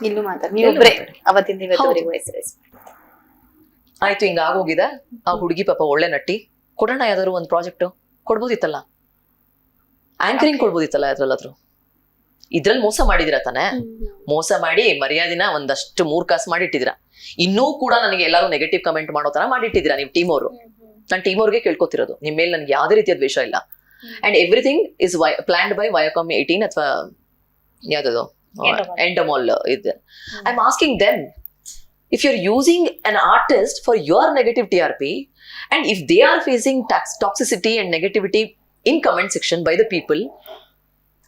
ಇಲ್ಲೂ ಮಾತಾಡಿ ನೀವೊಬ್ರೆ ಅವತ್ತಿಂದ ಇವತ್ತವರೆಗೂ ಹೆಸರು ಆಯ್ತು ಹಿಂಗ ಆಗೋಗಿದೆ. ಆ ಹುಡುಗಿ ಪಾಪ ಒಳ್ಳೆ ನಟಿ, ಕೊಡೋಣ ಯಾವ್ದಾದ್ರು ಒಂದ್ ಪ್ರಾಜೆಕ್ಟ್ ಕೊಡ್ಬೋದಿತ್ತಲ್ಲ, ಆಂಕರಿಂಗ್ ಕೊಡ್ಬೋದಿತ್ತಲ್ಲ ಯಾವ್ದ್ರಲ್ಲಾದ್ರು. ಇದ್ರಲ್ಲಿ ಮೋಸ ಮಾಡಿದಿರ ತಾನೆ, ಮೋಸ ಮಾಡಿ ಮರ್ಯಾದಿನ ಒಂದಷ್ಟು 3 ಕಾಸು ಮಾಡಿಟ್ಟಿದಿರ. ಇನ್ನೂ ಕೂಡ ನನಗೆ ಎಲ್ಲಾರು ನೆಗೆಟಿವ್ ಕಮೆಂಟ್ ಮಾಡೋ ತರ ಮಾಡಿಟ್ಟಿದ್ದೀರಾ ನಿಮ್ ಟೀಮ್ ಅವರು. ನಾನು ಟೀಮ್ ಅವ್ರಿಗೆ ಕೇಳ್ಕೊತಿರೋದು, ನಿಮ್ ಮೇಲೆ ನನ್ಗೆ ಯಾವ್ದೇ ರೀತಿಯ ದ್ವೇಷ ಇಲ್ಲ. And everything is planned by Viacom 18 ಅಥವಾ ಯಾವ್ದು ಎಂಡಮಾಲ್ ಇದೆ. I am asking them, if you're using an artist for your negative TRP and if they are facing toxicity and negativity in comment section by the people,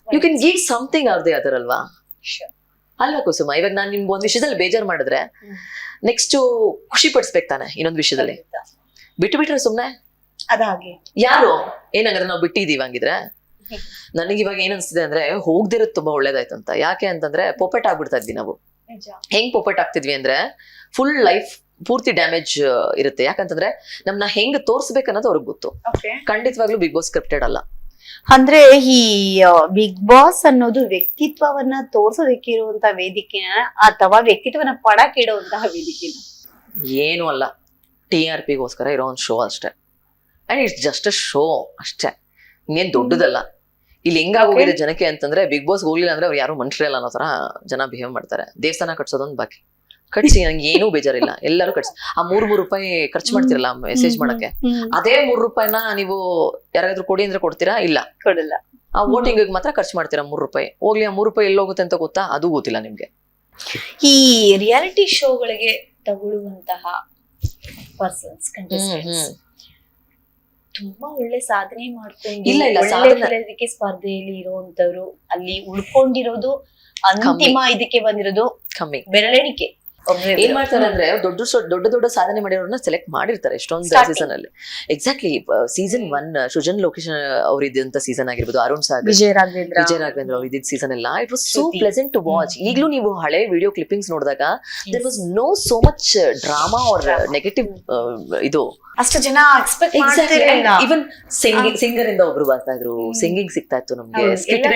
you can give something or the other alva. ಅಲ್ವಾ ಕುಸುಮ? ಇವಾಗ ನಾನು ನಿಮ್ಗೆ ಒಂದ್ ವಿಷಯದಲ್ಲಿ ಬೇಜಾರು ಮಾಡಿದ್ರೆ next ಖುಷಿ ಪಡಿಸ್ಬೇಕು ತಾನೆ ಇನ್ನೊಂದು ವಿಷಯದಲ್ಲಿ. ಬಿಟ್ರೆ ಸುಮ್ನೆ ಅದಾಗೆ ಯಾರು ಏನಂದ್ರೆ ನಾವು ಬಿಟ್ಟಿದೀವಿ ಹಂಗಿದ್ರೆ. ನನಗೆ ಇವಾಗ ಏನ್ ಅನ್ಸ್ತಿದೆ ಅಂದ್ರೆ ಹೋಗ್ದಿರೋದು ತುಂಬಾ ಒಳ್ಳೇದಾಯ್ತು ಅಂತ. ಯಾಕೆ ಅಂತಂದ್ರೆ ಪೊಪೆಟ್ ಆಗ್ಬಿಡ್ತಾ ಇದ್ವಿ ನಾವು. ಹೆಂಗ್ ಪೊಪೆಟ್ ಆಗ್ತಿದ್ವಿ ಅಂದ್ರೆ ಫುಲ್ ಲೈಫ್ ಪೂರ್ತಿ ಡ್ಯಾಮೇಜ್ ಇರುತ್ತೆ. ಯಾಕಂತಂದ್ರೆ ನಮ್ನ ಹೆಂಗ್ ತೋರ್ಸ್ಬೇಕು ಅನ್ನೋದು ಅವ್ರಿಗೆ ಗೊತ್ತು. ಖಂಡಿತವಾಗ್ಲೂ ಬಿಗ್ ಬಾಸ್ ಸ್ಕ್ರಿಪ್ಟೆಡ್ ಅಲ್ಲ. ಅಂದ್ರೆ ಈ ಬಿಗ್ ಬಾಸ್ ಅನ್ನೋದು ವ್ಯಕ್ತಿತ್ವವನ್ನ ತೋರ್ಸೋದಕ್ಕೆ ಇರುವಂತಹ ವೇದಿಕೆನ ಅಥವಾ ವ್ಯಕ್ತಿತ್ವನ ಪಡಕ್ ಇಡುವಂತಹ ವೇದಿಕೆನ? ಏನು ಅಲ್ಲ, TRPಗೋಸ್ಕರ ಇರೋ ಒಂದು ಶೋ ಅಷ್ಟೇ. And it's just a show ಅಷ್ಟೇ, ಇನ್ನೇನ್ ದೊಡ್ಡದಲ್ಲ. ಇಲ್ಲಿ ಹೆಂಗಾಗೋಗಿದೆ ಜನಕ್ಕೆ ಅಂತಂದ್ರೆ, ಬಿಗ್ ಬಾಸ್ ಹೋಗ್ಲಿಲ್ಲ ಅಂದ್ರೆ ಅವ್ರು ಯಾರು ಮನುಷ್ಯರೇ ಅಲ್ಲ ಅನ್ನೋ ತರ ಜನ ಬಿಹೇವ್ ಮಾಡ್ತಾರೆ. ದೇವಸ್ಥಾನ ಕಟ್ಸೋದೊಂದು ಬಾಕಿ, ಕಟ್ಸಿ, ನಂಗೆ ಏನೂ ಬೇಜಾರಿಲ್ಲ. ಎಲ್ಲರೂ ಕಟ್ಸಿ. ಆ 3 ರೂಪಾಯಿ ಖರ್ಚು ಮಾಡ್ತಿರಲ್ಲ ಮೆಸೇಜ್ ಮಾಡಕ್ಕೆ, ಅದೇ 3 ರೂಪಾಯಿನ ನೀವು ಯಾರಾದ್ರೂ ಕೊಡಿ ಅಂದ್ರೆ ಕೊಡ್ತೀರಾ? ಇಲ್ಲ, ಕೊಡಲ್ಲ. ಆ ವೋಟಿಂಗ್ ಮಾತ್ರ ಖರ್ಚು ಮಾಡ್ತೀರಾ 3 ರೂಪಾಯಿ. ಹೋಗ್ಲಿ, ಆ 3 ರೂಪಾಯಿ ಎಲ್ಲಿ ಹೋಗುತ್ತೆ ಅಂತ ಗೊತ್ತಾ? ಅದು ಗೊತ್ತಿಲ್ಲ ನಿಮ್ಗೆ. ಈ ರಿಯಾಲಿಟಿ ಶೋಗಳಿಗೆ ತಗೊಳ್ಳುವಂತಹ ಪರ್ಸನ್ಸ್ ಕಂಟೆಸ್ಟೆಂಟ್ಸ್ ತುಂಬಾ ಒಳ್ಳೆ ಸಾಧನೆ ಮಾಡ್ಕೊಂಡು ಒಳ್ಳೆ ಸ್ಪರ್ಧೆಯಲ್ಲಿ ಇರುವಂತವ್ರು ಅಲ್ಲಿ ಉಳ್ಕೊಂಡಿರೋದು, ಅಂತಿಮ ಇದಕ್ಕೆ ಬಂದಿರೋದು ಕಮ್ಮಿ, ಬೆರಳೆಣಿಕೆ. ಏನ್ ಮಾಡ್ತಾರೆ ಅಂದ್ರೆ ದೊಡ್ಡ ಸಾಧನೆ ಮಾಡಿರೋರ್ನ ಸೆಲೆಕ್ಟ್ ಮಾಡಿರ್ತಾರೆ ಎಷ್ಟೊಂದು ಸೀಸನ್ ಅಲ್ಲಿ. ಎಕ್ಸಾಕ್ಟ್ಲಿ ಸೀಸನ್ 1 ಸೃಜನ್ ಲೋಕೇಶ್ ಅವ್ರ ಇದ್ದಂತ ಸೀಸನ್ ಆಗಿರ್ಬೋದು, ಅರುಣ್ ಸಾಗರ್, ವಿಜಯ ರಾಘವೇಂದ್ರ ಅವ್ರ ಇದ್ದಿದ್ದ ಸೀಸನ್ ಎಲ್ಲ it was so pleasant to watch. ಈಗಲೂ ನೀವು ಹಳೆ ವಿಡಿಯೋ ಕ್ಲಿಪ್ಪಿಂಗ್ಸ್ ನೋಡಿದಾಗ there was no so much drama or negative ಇದು. ಅಷ್ಟು ಜನ ಎಕ್ಸ್ಪೆಕ್ಟ್ ಮಾಡ್ತಿರಲಿಲ್ಲ. ಇವನ್ ಸಿಂಗರ್ ಇಂದ ಒಬ್ರು ಬರ್ತಾ ಇದ್ರು, ಸಿಂಗಿಂಗ್ ಸಿಗ್ತಾ ಇತ್ತು ನಮ್ಗೆ, ಸ್ಕಿಟ್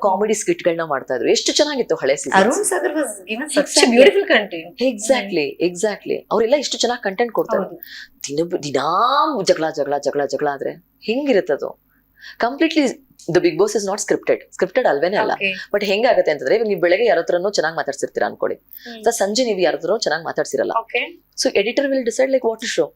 ಕಾಮಿಡಿ ಸ್ಕಿಟ್ ಗಳನ್ನ ಮಾಡ್ತಾ ಇದ್ರು. ಎಷ್ಟು ಚೆನ್ನಾಗಿತ್ತು ಹಳೆ season. Arun Sagar was given such a beautiful content. Exactly ಅವರೆಲ್ಲ ಎಷ್ಟು ಚೆನ್ನಾಗಿ ಕಂಟೆಂಟ್ ಕೊಡ್ತಾರೆ. ದಿನಾ ಜಗಳ ಆದ್ರೆ ಹೆಂಗಿರುತ್ತದು? Completely the Bigg Boss is not scripted ಅಲ್ವೇನೆ ಅಲ್ಲ. ಬಟ್ ಹೆಂಗಾಗತ್ತೆ ಅಂತಂದ್ರೆ, ಇವಾಗ ನೀವು ಬೆಳಗ್ಗೆ ಯಾರ ಹತ್ರನೂ ಚೆನ್ನಾಗಿ ಮಾತಾಡ್ಸಿರ್ತೀರಾ ಅನ್ಕೊಳ್ಳಿ, ಸಂಜೆ ನೀವು ಯಾರ ಹತ್ರ ಚೆನ್ನಾಗಿ ಮಾತಾಡ್ಸಿರಲ್ಲ. So editor will decide like what to show.